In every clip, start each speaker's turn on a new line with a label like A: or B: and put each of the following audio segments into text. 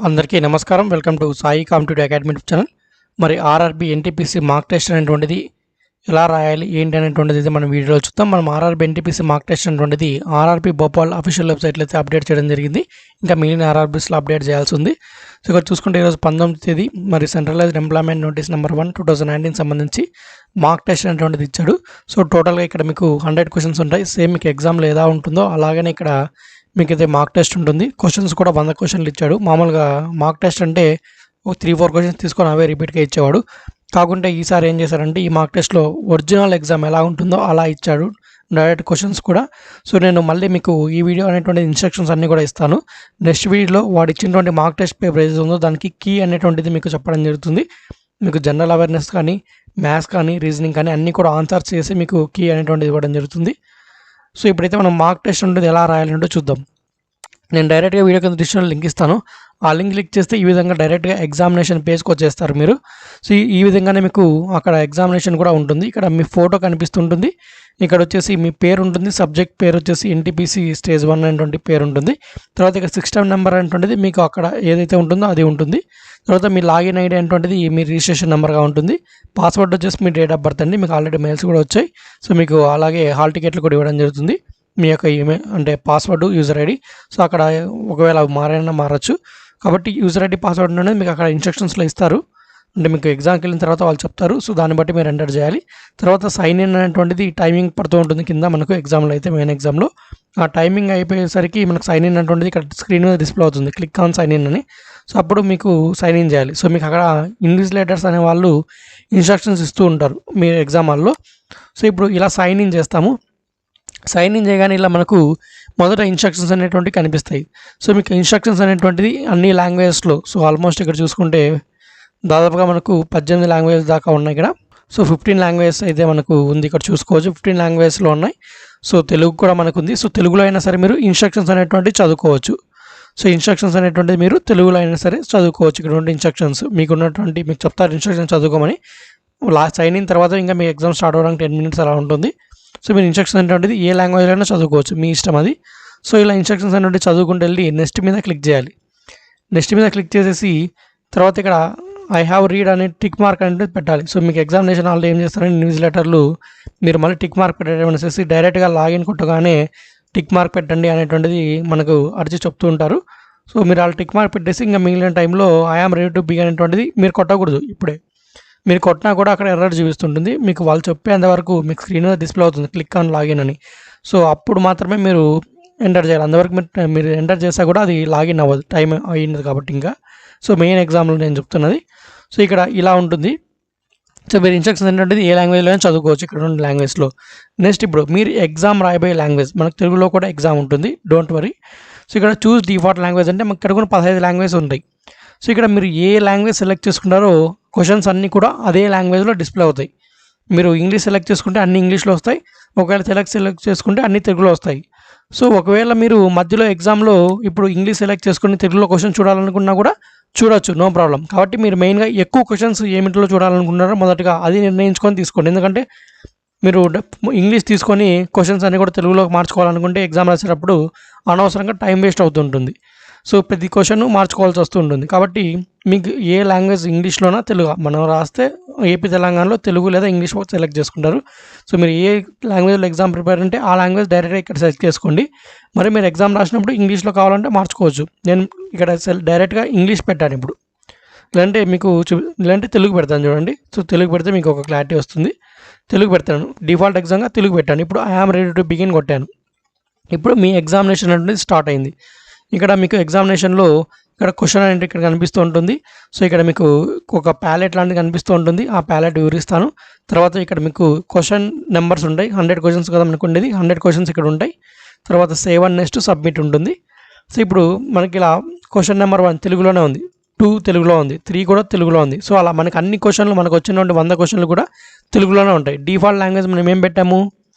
A: అందరికీ నమస్కారం. Welcome to Sai competitive academy channel. మరి ఆర్ఆర్బీ ఎన్టీపీసీ మార్క్ టెస్ట్ అనేటువంటిది ఎలా రాయాలి ఏంటి అనేటువంటిది అయితే మనం వీడియోలో చూద్దాం. మనం ఆర్ఆర్బీ ఎన్టీపీసీ మార్క్ టెస్ట్ అనేటువంటిది ఆర్ఆర్బీ భోపాల్ అఫీషియల్ వెబ్సైట్లో అయితే అప్డేట్ చేయడం జరిగింది. ఇంకా మిగిలిన ఆర్ఆర్బీస్లో అప్డేట్ చేయాల్సి ఉంది. సో ఇక్కడ చూసుకుంటే ఈరోజు 19వ తేదీ మరి సెంట్రలైజ్డ్ ఎంప్లాయ్మెంట్ నోటీస్ నెంబర్ 1 2019 సంబంధించి మార్క్ టెస్ట్ అనేటువంటిది ఇచ్చాడు. సో టోటల్గా ఇక్కడ మీకు 100 క్వశ్చన్స్ ఉంటాయి. సేమ్ మీకు ఎగ్జామ్లో ఎలా ఉంటుందో అలాగనే ఇక్కడ మీకైతే మార్క్ టెస్ట్ ఉంటుంది. క్వశ్చన్స్ కూడా 100 క్వశ్చన్లు ఇచ్చాడు. మామూలుగా మార్క్ టెస్ట్ అంటే ఒక 3-4 క్వశ్చన్స్ తీసుకొని అవే రిపీట్గా ఇచ్చేవాడు. కాకుంటే ఈసారి ఏం చేశారంటే ఈ మార్క్ టెస్ట్లో ఒరిజినల్ ఎగ్జామ్ ఎలా ఉంటుందో అలా ఇచ్చాడు, డైరెక్ట్ క్వశ్చన్స్ కూడా. సో నేను మళ్ళీ మీకు ఈ వీడియో అనేటువంటి ఇన్స్ట్రక్షన్స్ అన్నీ కూడా ఇస్తాను. నెక్స్ట్ వీడియోలో వాడు ఇచ్చినటువంటి మార్క్ టెస్ట్ పేపర్ ఏదైతే ఉందో దానికి కీ అనేటువంటిది మీకు చెప్పడం జరుగుతుంది. మీకు జనరల్ అవేర్నెస్ కానీ, మ్యాథ్స్ కానీ, రీజనింగ్ కానీ అన్నీ కూడా ఆన్సర్స్ చేసి మీకు కీ అనేటువంటిది ఇవ్వడం జరుగుతుంది. సో ఇప్పుడైతే మనం మార్క్ టెస్ట్ ఉంటుంది ఎలా రాయాలంటే చూద్దాం. నేను డైరెక్ట్గా వీడియో కింద డిస్క్రిప్షన్లో లింక్ ఇస్తాను. ఆ లింక్ క్లిక్ చేస్తే ఈ విధంగా డైరెక్ట్గా ఎగ్జామినేషన్ పేజ్కి వచ్చేస్తారు మీరు. సో ఈ విధంగానే మీకు అక్కడ ఎగ్జామినేషన్ కూడా ఉంటుంది. ఇక్కడ మీ ఫోటో కనిపిస్తుంటుంది. ఇక్కడ వచ్చేసి మీ పేరు ఉంటుంది. సబ్జెక్ట్ పేరు వచ్చేసి ఎన్టీపీసీ స్టేజ్ 1 అనేటువంటి పేరు ఉంటుంది. తర్వాత ఇక్కడ సిస్టమ్ నెంబర్ అనేటువంటిది మీకు అక్కడ ఏదైతే ఉంటుందో అది ఉంటుంది. తర్వాత మీ లాగిన్ ఐడి అనేటువంటిది మీ రిజిస్ట్రేషన్ నెంబర్గా ఉంటుంది. పాస్వర్డ్ వచ్చేసి మీ డేట్ ఆఫ్ బర్త్ అండి. మీకు ఆల్రెడీ మెయిల్స్ కూడా వచ్చాయి. సో మీకు అలాగే హాల్ టికెట్లు కూడా ఇవ్వడం జరుగుతుంది. మీ యొక్క ఈమెయిల్ అంటే పాస్వర్డ్, యూజర్ ఐడి. సో అక్కడ ఒకవేళ మారైనా మారచ్చు. కాబట్టి యూజర్ ఐడి, పాస్వర్డ్ అనేది మీకు అక్కడ ఇన్స్ట్రక్షన్స్లో ఇస్తారు. అంటే మీకు ఎగ్జామ్కి వెళ్ళిన తర్వాత వాళ్ళు చెప్తారు. సో దాన్ని బట్టి మీరు ఎంటర్ చేయాలి. తర్వాత సైన్ ఇన్ అనేటువంటిది టైమింగ్ పడుతూ ఉంటుంది కింద మనకు ఎగ్జామ్లో అయితే మెయిన్ ఎగ్జామ్లో. ఆ టైమింగ్ అయిపోయేసరికి మనకు సైన్ ఇన్ అనేటువంటిది ఇక్కడ స్క్రీన్ మీద డిస్ప్లే అవుతుంది, క్లిక్ ఆన్ సైన్ ఇన్ అని. సో అప్పుడు మీకు సైన్ ఇన్ చేయాలి. సో మీకు అక్కడ ఇన్విజిలేటర్స్ అనే వాళ్ళు ఇన్స్ట్రక్షన్స్ ఇస్తూ ఉంటారు మీ ఎగ్జామ్ హాల్లో. సో ఇప్పుడు ఇలా సైన్ ఇన్ చేస్తాము. సైన్ ఇన్ చేయగానే ఇలా మనకు మొదట ఇన్స్ట్రక్షన్స్ అనేటువంటివి కనిపిస్తాయి. సో మీకు ఇన్స్ట్రక్షన్స్ అనేటువంటిది అన్ని లాంగ్వేజెస్లో, సో ఆల్మోస్ట్ ఇక్కడ చూసుకుంటే దాదాపుగా మనకు 18 లాంగ్వేజెస్ దాకా ఉన్నాయి ఇక్కడ. సో 15 లాంగ్వేజెస్ అయితే మనకు ఉంది ఇక్కడ చూసుకోవచ్చు. 15 లాంగ్వేజెస్లో ఉన్నాయి. సో తెలుగు కూడా మనకు ఉంది. సో తెలుగులో అయినా సరే మీరు ఇన్స్ట్రక్షన్స్ అనేటువంటివి చదువుకోవచ్చు. సో ఇన్స్ట్రక్షన్స్ అనేటువంటిది మీరు తెలుగులో అయినా సరే చదువుకోవచ్చు. ఇక్కడ ఉండే ఇన్స్ట్రక్షన్స్ మీకు చెప్తారు ఇన్స్ట్రక్షన్స్ చదువుకోమని. లాస్ట్ సైన్ ఇన్ తర్వాత ఇంకా మీ ఎగ్జామ్ స్టార్ట్ అవ్వడానికి 10 minutes అలా ఉంటుంది. సో మీరు ఇన్స్ట్రక్షన్స్ అనేటువంటిది ఏ లాంగ్వేజ్లో అయినా చదువుకోవచ్చు, మీ ఇష్టం అది. సో ఇలా ఇన్స్ట్రక్షన్స్ అనేవి చదువుకుంటూ వెళ్ళి నెక్స్ట్ మీద క్లిక్ చేయాలి. నెక్స్ట్ మీద క్లిక్ చేసేసి తర్వాత ఇక్కడ ఐ హ్యావ్ రీడ్ అనే టిక్ మార్క్ అనేది పెట్టాలి. సో మీకు ఎగ్జామినేషన్ హాల్లో ఏం చేస్తారంటే న్యూస్ లెటర్లు మీరు మళ్ళీ టిక్ మార్క్ పెట్టడం అనేసి డైరెక్ట్గా లాగిన్ కొట్టగానే టిక్ మార్క్ పెట్టండి అనేటువంటిది మనకు అరిచి చెప్తూ ఉంటారు. సో మీరు అలా టిక్ మార్క్ పెట్టేసి ఇంకా మిగిలిన టైంలో I am ready to begin అనేటువంటిది మీరు కొట్టకూడదు. ఇప్పుడే మీరు కొట్టినా కూడా అక్కడ ఎర్రర్ చూపిస్తుంటుంది. మీకు వాళ్ళు చెప్పేంత వరకు మీకు స్క్రీన్ మీద డిస్ప్లే అవుతుంది క్లిక్ ఆన్ లాగిన్ అని. సో అప్పుడు మాత్రమే మీరు ఎంటర్ చేయాలి. అంతవరకు మీరు ఎంటర్ చేస్తే కూడా అది లాగిన్ అవ్వదు, టైం అయ్యింది కాబట్టి. ఇంకా సో మెయిన్ ఎగ్జామ్లో నేను చెప్తున్నది. సో ఇక్కడ ఇలా ఉంటుంది. సో మీరు ఇన్స్ట్రక్షన్స్ ఏంటంటే ఏ లాంగ్వేజ్లో చదువుకోవచ్చు ఇక్కడ ఉన్న లాంగ్వేజ్లో. నెక్స్ట్ ఇప్పుడు మీరు ఎగ్జామ్ రాయబోయే లాంగ్వేజ్ మనకు తెలుగులో కూడా ఎగ్జామ్ ఉంటుంది, డోంట్ వరీ. సో ఇక్కడ చూస్ డిఫాల్ట్ లాంగ్వేజ్ అంటే మనకు ఇక్కడ కూడా 15 లాంగ్వేజ్ ఉంటాయి. సో ఇక్కడ మీరు ఏ లాంగ్వేజ్ సెలెక్ట్ చేసుకుంటారో క్వశ్చన్స్ అన్నీ కూడా అదే లాంగ్వేజ్లో డిస్ప్లే అవుతాయి. మీరు ఇంగ్లీష్ సెలెక్ట్ చేసుకుంటే అన్ని ఇంగ్లీష్లో వస్తాయి. ఒకవేళ సెలెక్ట్ చేసుకుంటే అన్ని తెలుగులో వస్తాయి. సో ఒకవేళ మీరు మధ్యలో ఎగ్జామ్లో ఇప్పుడు ఇంగ్లీష్ సెలెక్ట్ చేసుకుని తెలుగులో క్వశ్చన్ చూడాలనుకున్నా కూడా చూడొచ్చు, నో ప్రాబ్లం. కాబట్టి మీరు మెయిన్గా ఎక్కువ క్వశ్చన్స్ ఏమిటిలో చూడాలనుకుంటున్నారో మొదటగా అది నిర్ణయించుకొని తీసుకోండి. ఎందుకంటే మీరు ఇంగ్లీష్ తీసుకొని క్వశ్చన్స్ అన్నీ కూడా తెలుగులోకి మార్చుకోవాలనుకుంటే ఎగ్జామ్ రాసేటప్పుడు అనవసరంగా టైం వేస్ట్ అవుతుంటుంది. సో ప్రతి క్వశ్చన్ మార్చుకోవాల్సి వస్తుంటుంది. కాబట్టి మీకు ఏ లాంగ్వేజ్ ఇంగ్లీష్లోనా తెలుగు మనం రాస్తే ఏపీ తెలంగాణలో తెలుగు లేదా ఇంగ్లీష్ సెలెక్ట్ చేసుకుంటారు. సో మీరు ఏ లాంగ్వేజ్లో ఎగ్జామ్ ప్రిపేర్ అంటే ఆ లాంగ్వేజ్ డైరెక్ట్గా ఇక్కడ సెలెక్ట్ చేసుకోండి. మరి మీరు ఎగ్జామ్ రాసినప్పుడు ఇంగ్లీష్లో కావాలంటే మార్చుకోవచ్చు. నేను ఇక్కడ డైరెక్ట్గా ఇంగ్లీష్ పెట్టాను. ఇప్పుడు ఇలాంటి తెలుగు పెడతాను చూడండి. సో తెలుగు పెడితే మీకు ఒక క్లారిటీ వస్తుంది. తెలుగు పెడతాను, డిఫాల్ట్ ఎగ్జామ్గా తెలుగు పెట్టాను. ఇప్పుడు I am ready to begin కొట్టాను. ఇప్పుడు మీ ఎగ్జామినేషన్ అనేది స్టార్ట్ అయింది. ఇక్కడ మీకు ఎగ్జామినేషన్లో ఇక్కడ క్వశ్చన్ అనేది ఇక్కడ కనిపిస్తూ ఉంటుంది. సో ఇక్కడ మీకు ఒక ప్యాలెట్ లాంటిది కనిపిస్తూ ఉంటుంది. ఆ ప్యాలెట్ వివరిస్తాను. తర్వాత ఇక్కడ మీకు క్వశ్చన్ నెంబర్స్ ఉంటాయి. 100 క్వశ్చన్స్ కదా మనకు ఉండేది. 100 క్వశ్చన్స్ ఇక్కడ ఉంటాయి. తర్వాత సేవ్ అండ్ నెక్స్ట్ సబ్మిట్ ఉంటుంది. సో ఇప్పుడు మనకి ఇలా క్వశ్చన్ నెంబర్ 1 తెలుగులోనే ఉంది, 2 తెలుగులో ఉంది, 3 కూడా తెలుగులో ఉంది. సో అలా మనకు అన్ని క్వశ్చన్లు మనకు వచ్చినటువంటి 100 క్వశ్చన్లు కూడా తెలుగులోనే ఉంటాయి. డిఫాల్ట్ లాంగ్వేజ్ మనం ఏం పెట్టాము,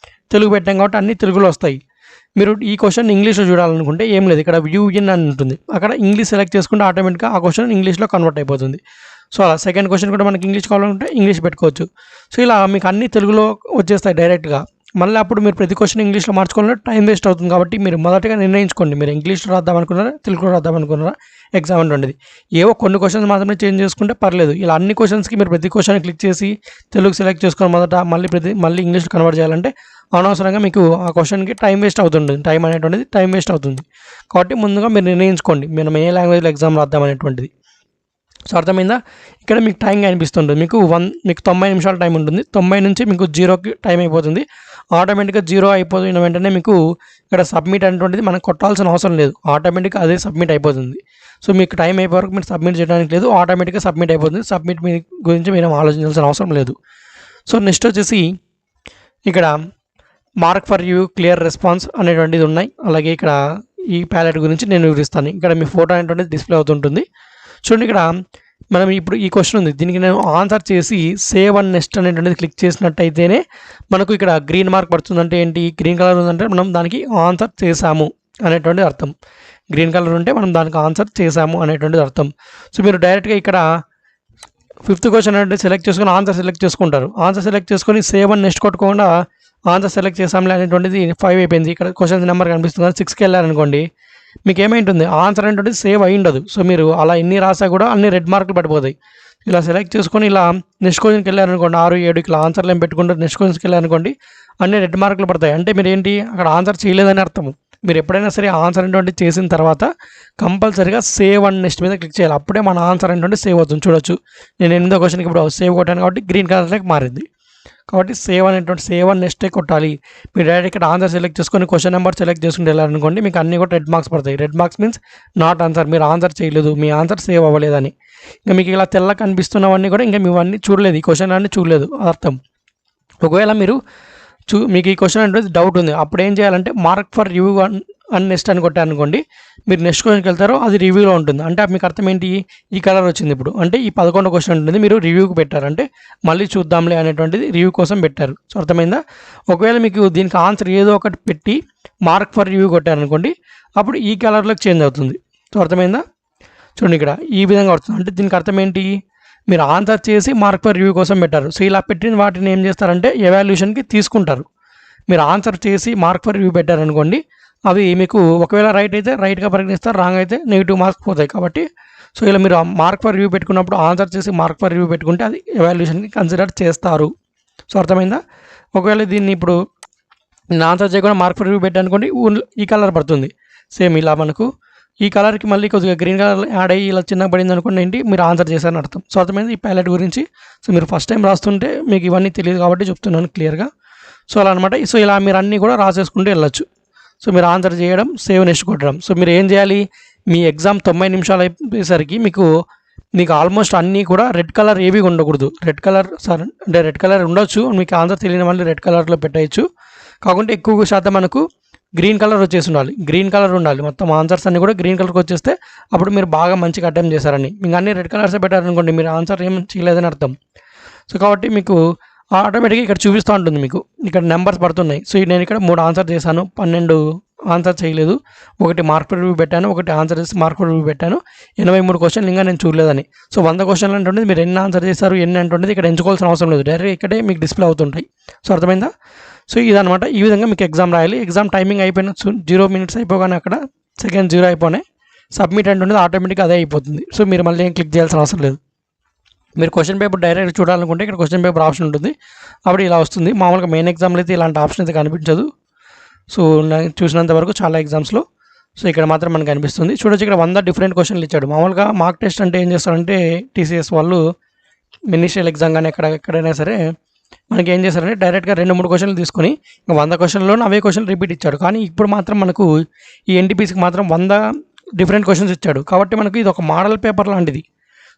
A: తెలుగు పెట్టాం కాబట్టి అన్నీ తెలుగులో వస్తాయి. మీరు ఈ క్వశ్చన్ ఇంగ్లీష్లో చూడాలనుకుంటే ఏం లేదు, ఇక్కడ వ్యూ ఇన్ అని ఉంటుంది. అక్కడ ఇంగ్లీష్ సెలెక్ట్ చేసుకుంటే ఆటోమేటిక్గా ఆ క్వశ్చన్ ఇంగ్లీష్లో కన్వర్ట్ అయిపోతుంది. సో అలా సెకండ్ క్వశ్చన్ కూడా మనకి ఇంగ్లీష్ కావాలనుకుంటే ఇంగ్లీష్ పెట్టుకోవచ్చు. సో ఇలా మీకు అన్ని తెలుగులో వచ్చేస్తాయి డైరెక్ట్గా. మళ్ళీ అప్పుడు మీరు ప్రతి క్వశ్చన్ ఇంగ్లీష్లో మార్చుకోవాలంటే టైం వేస్ట్ అవుతుంది. కాబట్టి మీరు మొదటగా నిర్ణయించుకోండి, మీరు ఇంగ్లీష్లో రాద్దాం అనుకున్నారా, తెలుగులో రాద్దాం అనుకున్నారా ఎగ్జామ్ ఉండేది. ఏవో కొన్ని క్వశ్చన్స్ మాత్రమే చేంజ్ చేసుకుంటే పర్లేదు. ఇలా అన్ని క్వశ్చన్స్కి మీరు ప్రతి క్వశ్చన్ క్లిక్ చేసి తెలుగు సెలెక్ట్ చేసుకొని మొదట మళ్ళీ ఇంగ్లీష్లో కన్వర్ట్ చేయాలంటే అనవసరంగా మీకు ఆ క్వశ్చన్కి టైం వేస్ట్ అవుతుంటుంది. టైం అనేటువంటిది టైం వేస్ట్ అవుతుంది. కాబట్టి ముందుగా మీరు నిర్ణయించుకోండి మనం ఏ లాంగ్వేజ్లో ఎగ్జామ్ రాద్దాం అనేటువంటిది. సో అర్థమైందా? ఇక్కడ మీకు టైం కనిపిస్తుంటుంది. మీకు 90 నిమిషాల టైం ఉంటుంది. 90 నుంచి మీకు 0కి టైం అయిపోతుంది. ఆటోమేటిక్గా 0 అయిపోయిన వెంటనే మీకు ఇక్కడ సబ్మిట్ అనేటువంటిది మనం కొట్టాల్సిన అవసరం లేదు. ఆటోమేటిక్గా అదే సబ్మిట్ అయిపోతుంది. సో మీకు టైం అయిపోయే వరకు మీరు సబ్మిట్ చేయడానికి లేదు, ఆటోమేటిక్గా సబ్మిట్ అయిపోతుంది. సబ్మిట్ మీ గురించి మీరు ఆలోచించాల్సిన అవసరం లేదు. సో నెక్స్ట్ వచ్చేసి ఇక్కడ mark for you, clear response అనేటువంటిది ఉన్నాయి. అలాగే ఇక్కడ ఈ ప్యాలెట్ గురించి నేను వివరిస్తాను. ఇక్కడ మీ ఫోటో అనేటువంటిది డిస్ప్లే అవుతుంటుంది. చూడండి, ఇక్కడ మనం ఇప్పుడు ఈ క్వశ్చన్ ఉంది, దీనికి నేను ఆన్సర్ చేసి సేవ్ అండ్ నెక్స్ట్ అనేటువంటిది క్లిక్ చేసినట్టయితేనే మనకు ఇక్కడ గ్రీన్ మార్క్ పడుతుంది. అంటే ఏంటి, గ్రీన్ కలర్ ఉందంటే మనం దానికి ఆన్సర్ చేసాము అనేటువంటిది అర్థం. గ్రీన్ కలర్ ఉంటే మనం దానికి ఆన్సర్ చేసాము అనేటువంటిది అర్థం. సో మీరు డైరెక్ట్గా ఇక్కడ 5th క్వశ్చన్ అంటే సెలెక్ట్ చేసుకొని ఆన్సర్ సెలెక్ట్ చేసుకుంటారు. ఆన్సర్ సెలెక్ట్ చేసుకొని సేవ్ అండ్ నెక్స్ట్ కొట్టుకోకుండా ఆన్సర్ సెలెక్ట్ చేసాంలే అనేటువంటిది 5 అయిపోయింది. ఇక్కడ క్వశ్చన్స్ నెంబర్ కనిపిస్తుంది, 6కి వెళ్ళారనుకోండి మీకు ఏమైంటుంది, ఆన్సర్ అనేటువంటిది సేవ్ అయి ఉండదు. సో మీరు అలా ఎన్ని రాసా కూడా అన్ని రెడ్ మార్కులు పడిపోతాయి. ఇలా సెలెక్ట్ చేసుకొని ఇలా నెక్స్ట్ క్వశ్చన్కి వెళ్ళారనుకోండి, 6, 7 ఇలా ఆన్సర్లు ఏం పెట్టుకుంటారు, నెక్స్ట్ క్వశ్చన్కి వెళ్ళారనుకోండి అన్ని రెడ్ మార్కులు పడతాయి. అంటే మీరు ఏంటి, అక్కడ ఆన్సర్ చేయలేదని అర్థం. మీరు ఎప్పుడైనా సరే ఆన్సర్ అనేటువంటి చేసిన తర్వాత కంపల్సరీగా సేవ్ అండ్ నెక్స్ట్ మీద క్లిక్ చేయాలి. అప్పుడే మన ఆన్సర్ అనేటువంటి సేవ్ అవుతుంది. చూడొచ్చు, నేను 8వ క్వశ్చన్కి ఇప్పుడు సేవ్ కొట్టాను కాబట్టి గ్రీన్ కలర్లోకి మారింది. కాబట్టి సేవ్ అండ్ నెక్స్టే కొట్టాలి. మీరు డైరెక్ట్ ఇక్కడ ఆన్సర్ సెలెక్ట్ చేసుకొని క్వశ్చన్ నెంబర్ సెలెక్ట్ చేసుకుని వెళ్ళారనుకోండి మీకు అన్నీ కూడా రెడ్ మార్క్స్ పడతాయి. Red marks means not answer, మీరు ఆన్సర్ చేయలేదు, మీ ఆన్సర్ సేవ్ అవ్వలేదని. ఇంకా మీకు ఇలా తెల్ల కనిపిస్తున్నవన్నీ కూడా ఇంకా మీవన్నీ చూడలేదు, ఈ క్వశ్చన్ అన్నీ చూడలేదు అర్థం. ఒకవేళ మీరు మీకు ఈ క్వశ్చన్ అంటే డౌట్ ఉంది, అప్పుడు ఏం చేయాలంటే mark for review and next అని కొట్టారనుకోండి, మీరు నెక్స్ట్ క్వశ్చన్కి వెళ్తారో అది రివ్యూలో ఉంటుంది. అంటే మీకు అర్థం ఏంటి, ఈ కలర్ వచ్చింది ఇప్పుడు, అంటే ఈ 11వ క్వశ్చన్ ఉంటుంది మీరు రివ్యూకి పెట్టారు, అంటే మళ్ళీ చూద్దాంలే అనేటువంటిది రివ్యూ కోసం పెట్టారు. సో అర్థమైందా? ఒకవేళ మీకు దీనికి ఆన్సర్ ఏదో ఒకటి పెట్టి మార్క్ ఫర్ రివ్యూ కొట్టారనుకోండి, అప్పుడు ఈ కలర్లోకి చేంజ్ అవుతుంది. సో అర్థమైందా? చూడండి, ఇక్కడ ఈ విధంగా వస్తుంది. అంటే దీనికి అర్థం ఏంటి, మీరు ఆన్సర్ చేసి మార్క్ ఫర్ రివ్యూ కోసం పెట్టారు. సో ఇలా పెట్టిన వాటిని ఏం చేస్తారంటే ఎవాల్యుయేషన్కి తీసుకుంటారు. మీరు ఆన్సర్ చేసి మార్క్ ఫర్ రివ్యూ పెట్టారనుకోండి, అవి మీకు ఒకవేళ రైట్ అయితే రైట్గా పరిగణిస్తారు, రాంగ్ అయితే నెగిటివ్ మార్క్స్ పోతాయి. కాబట్టి సో ఇలా మీరు మార్క్ ఫర్ రివ్యూ పెట్టుకున్నప్పుడు ఆన్సర్ చేసి మార్క్ ఫర్ రివ్యూ పెట్టుకుంటే అది ఎవాల్యుయేషన్కి కన్సిడర్ చేస్తారు. సో అర్థమైందా? ఒకవేళ దీన్ని ఇప్పుడు నేను ఆన్సర్ చేయకుండా మార్క్ ఫర్ రివ్యూ పెట్టానుకోండి, ఈ కలర్ పడుతుంది. సేమ్ ఇలా మనకు ఈ కలర్కి మళ్ళీ కొద్దిగా గ్రీన్ కలర్ యాడ్ అయ్యి ఇలా చిన్నగా పడింది అనుకోండి, ఏంటి మీరు ఆన్సర్ చేశారని అర్థం. సో అర్థమైంది ఈ ప్యాలెట్ గురించి. సో మీరు ఫస్ట్ టైం రాస్తుంటే మీకు ఇవన్నీ తెలియదు కాబట్టి చెప్తున్నాను క్లియర్గా. సో అలా అనమాట. సో ఇలా మీరు అన్నీ కూడా రాసేసుకుంటూ వెళ్ళొచ్చు. సో మీరు ఆన్సర్ చేయడం, సేవ్ నెక్స్ట్ కొట్టడం. సో మీరు ఏం చేయాలి, మీ ఎగ్జామ్ 90 నిమిషాలు అయిపోయేసరికి మీకు ఆల్మోస్ట్ అన్నీ కూడా రెడ్ కలర్ ఏవి ఉండకూడదు. రెడ్ కలర్ అంటే రెడ్ కలర్ ఉండొచ్చు, మీకు ఆన్సర్ తెలియని వాళ్ళు రెడ్ కలర్లో పెట్టవచ్చు. కాకుంటే ఎక్కువ శాతం మనకు గ్రీన్ కలర్ వచ్చేసి ఉండాలి, గ్రీన్ కలర్ ఉండాలి. మొత్తం ఆన్సర్స్ అన్నీ కూడా గ్రీన్ కలర్కి వచ్చేస్తే అప్పుడు మీరు బాగా మంచిగా అటెంప్ట్ చేశారని. మీకు అన్ని రెడ్ కలర్సే పెట్టారనుకోండి, మీరు ఆన్సర్ ఏం చేయలేదని అర్థం. సో కాబట్టి మీకు ఆటోమేటిక్గా ఇక్కడ చూపిస్తూ ఉంటుంది, మీకు ఇక్కడ నెంబర్స్ పడుతున్నాయి. సో నేను ఇక్కడ 3 ఆన్సర్ చేశాను, 12 ఆన్సర్ చేయలేదు, 1 మార్క్ రివ్యూ పెట్టాను, 1 ఆన్సర్ చేసి మార్క్ రివ్యూ పెట్టాను, 83 క్వశ్చన్లు ఇంకా నేను చూడలేదని. సో 100 క్వశ్చన్లు అంటుండేది మీరు ఎన్ని ఆన్సర్ చేశారు ఎన్ని అంటుండేది ఇక్కడ ఎంచుకోవాల్సిన అవసరం లేదు, డైరెక్ట్ ఇక్కడే మీకు డిస్ప్లే అవుతుంటాయి. సో అర్థమైందా? సో ఇదనమాట, ఈ విధంగా మీకు ఎగ్జామ్ రాయాలి. ఎగ్జామ్ టైమింగ్ అయిపోయిన 0 మినిట్స్ అయిపోగానే అక్కడ సెకండ్ 0 అయిపోయినాయి, సబ్మిట్ అంటుండేది ఆటోమేటిక్గా అదే అయిపోతుంది. సో మీరు మళ్ళీ ఏం క్లిక్ చేయాల్సిన అవసరం లేదు. మీరు క్వశ్చన్ పేపర్ డైరెక్ట్ చూడాలనుకుంటే ఇక్కడ క్వశ్చన్ పేపర్ ఆప్షన్ ఉంటుంది, అప్పుడు ఇలా వస్తుంది. మామూలుగా మెయిన్ ఎగ్జామ్లో అయితే ఇలాంటి ఆప్షన్ అయితే కనిపించదు. సో నేను చూసినంత వరకు చాలా ఎగ్జామ్స్లో సో ఇక్కడ మాత్రం మనకు కనిపిస్తుంది. చూడొచ్చు, ఇక్కడ 100 డిఫరెంట్ క్వశ్చన్లు ఇచ్చాడు. మామూలుగా మార్క్ టెస్ట్ అంటే ఏం చేస్తారంటే టీసీఎస్ వాళ్ళు మినిస్ట్రియల్ ఎగ్జామ్ కానీ ఎక్కడైనా సరే మనకి ఏం చేస్తారంటే డైరెక్ట్గా 2-3 క్వశ్చన్లు తీసుకొని 100 క్వశ్చన్లో అవే క్వశ్చన్లు రిపీట్ ఇచ్చాడు. కానీ ఇప్పుడు మాత్రం మనకు ఈ ఎన్టీపీసీకి మాత్రం 100 డిఫరెంట్ క్వశ్చన్స్ ఇచ్చాడు. కాబట్టి మనకు ఇది ఒక మోడల్ పేపర్ లాంటిది.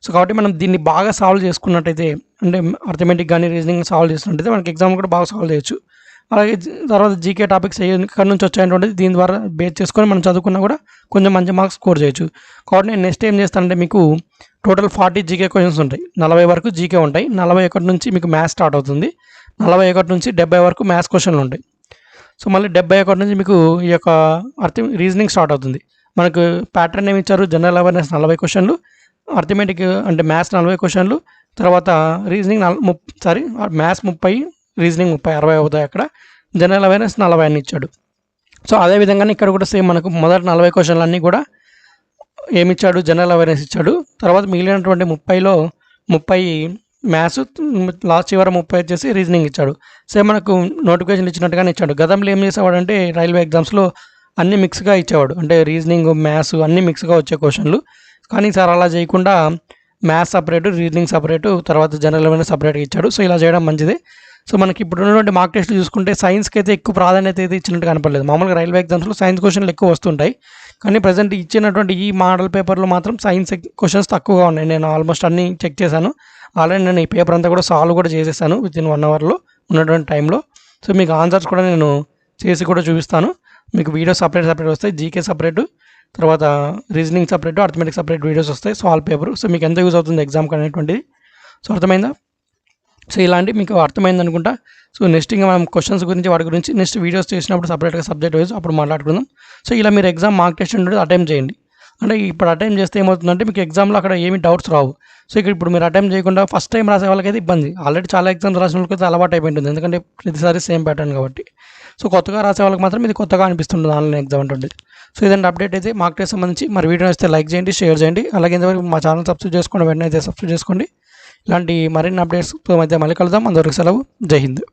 A: సో కాబట్టి మనం దీన్ని బాగా సాల్వ్ చేసుకున్నట్టయితే, అంటే అర్థమెటిక్ కానీ రీజనింగ్ సాల్వ్ చేసినట్టయితే మనకి ఎగ్జామ్ కూడా బాగా సాల్వ్ చేయొచ్చు. అలాగే తర్వాత జీకే టాపిక్స్ ఎక్కడి నుంచి వచ్చాయనేటువంటిది దీని ద్వారా బేస్ చేసుకొని మనం చదువుకున్నా కూడా కొంచెం మంచి మార్క్స్ స్కోర్ చేయొచ్చు. కాబట్టి నేను నెక్స్ట్ ఏం చేస్తానంటే మీకు టోటల్ 40 జీకే క్వశ్చన్స్ ఉంటాయి, 40 వరకు జీకే ఉంటాయి. 41 నుంచి మీకు మ్యాథ్స్ స్టార్ట్ అవుతుంది, 41 నుంచి 70 వరకు మ్యాథ్స్ క్వశ్చన్లు ఉంటాయి. సో మళ్ళీ 71 నుంచి మీకు ఈ యొక్క రీజనింగ్ స్టార్ట్ అవుతుంది. మనకు ప్యాటర్న్ ఏమి ఇచ్చారు, జనరల్ అవేర్నెస్ 40 క్వశ్చన్లు, అర్థమెటిక్ అంటే మ్యాథ్స్ 40 క్వశ్చన్లు, తర్వాత రీజనింగ్ మ్యాథ్స్ 30, రీజనింగ్ 30, 60 అవుతాయి. అక్కడ జనరల్ అవేర్నెస్ 40 అని ఇచ్చాడు. సో అదేవిధంగానే ఇక్కడ కూడా సేమ్ మనకు మొదటి 40 క్వశ్చన్లన్నీ కూడా ఏమిచ్చాడు, జనరల్ అవేర్నెస్ ఇచ్చాడు. తర్వాత మిగిలినటువంటి 30లో 30 మ్యాథ్స్, లాస్ట్ చివర 30 వచ్చేసి రీజనింగ్ ఇచ్చాడు. సేమ్ మనకు నోటిఫికేషన్ ఇచ్చినట్టుగానే ఇచ్చాడు. గతంలో ఏం చేసేవాడంటే రైల్వే ఎగ్జామ్స్లో అన్ని మిక్స్గా ఇచ్చేవాడు, అంటే రీజనింగ్ మ్యాథ్స్ అన్నీ మిక్స్గా వచ్చే క్వశ్చన్లు. కానీ సార్ అలా చేయకుండా మ్యాథ్స్ సపరేటు, రీజనింగ్ సపరేటు, తర్వాత జనరల్ అవేర్నెస్ సపరేట్గా ఇచ్చాడు. సో ఇలా చేయడం మంచిదే. సో మనకి ఇప్పుడు ఉన్నటువంటి మార్క్ టెస్ట్లు చూసుకుంటే సైన్స్కి అయితే ఎక్కువ ప్రాధాన్యత అయితే ఇచ్చినట్టు కనపడలేదు. మామూలుగా రైల్వే ఎగ్జామ్స్లో సైన్స్ క్వశ్చన్లు ఎక్కువ వస్తుంటాయి, కానీ ప్రజెంట్ ఇచ్చినటువంటి ఈ మోడల్ పేపర్లో మాత్రం సైన్స్ క్వశ్చన్స్ తక్కువగా ఉన్నాయి. నేను ఆల్మోస్ట్ అన్నీ చెక్ చేశాను. ఆల్రెడీ నేను ఈ పేపర్ అంతా కూడా సాల్వ్ కూడా చేసేసాను వితిన్ 1 అవర్లో ఉన్నటువంటి టైంలో. సో మీకు ఆన్సర్స్ కూడా నేను చేసి కూడా చూపిస్తాను. మీకు వీడియో సపరేట్ వస్తాయి, జీకే సపరేటు, తర్వాత reasoning separate, arithmetic separate videos వస్తాయి, సాల్వ్ పేపర్. సో మీకు ఎంత యూజ్ అవుతుంది ఎగ్జామ్కి అనేటువంటిది. సో అర్థమైందా? సో ఇలాంటి మీకు అర్థమైంది అనుకుంటా. సో నెక్స్ట్ ఇంకా మనం క్వశ్చన్స్ గురించి వాటి గురించి నెక్స్ట్ వీడియోస్ చేసినప్పుడు సపరేట్గా సబ్జెక్ట్ వైజ్ అప్పుడు మాట్లాడుకుందాం. సో ఇలా మీరు ఎగ్జామ్ మార్క్ టెస్ట్ ఉంటుంది అటెంప్ట్ చేయండి. అంటే ఇప్పుడు అటెంప్ట్ చేస్తే ఏమవుతుందంటే మీకు ఎగ్జామ్లో అక్కడ ఏమి డౌట్స్ రావు. సో ఇక్కడ ఇప్పుడు మీరు అటెంప్ట్ చేయకుండా ఫస్ట్ టైం రాసే వాళ్ళకైతే ఇబ్బంది. ఆల్రెడీ చాలా ఎగ్జామ్స్ రాసిన వాళ్ళకైతే అలవాటు అయిపోయింటుంది, ఎందుకంటే ప్రతిసారి సేమ్ ప్యాటర్న్ కాబట్టి. సో కొత్తగా రాసే వాళ్ళకి మాత్రం ఇది కొత్తగా అనిపిస్తుంటుంది ఆన్లైన్ ఎగ్జామ్ ఉంటుంది. సో ఇదంటే అప్డేట్ అయితే మార్క్ టెస్ట్ సంబంధించి. మరి వీడియో వస్తే లైక్ చేయండి, షేర్ చేయండి. అలాగే ఇంతవరకు మా ఛానల్ సబ్స్క్రైబ్ చేసుకోండి, వెంటనే అయితే సబ్స్క్రైబ్ చేసుకోండి. ఇలాంటి మరిన్ని అప్డేట్స్తో మధ్య మళ్ళీ కలుద్దాం. అంతవరకు సెలవు. జై హింద్.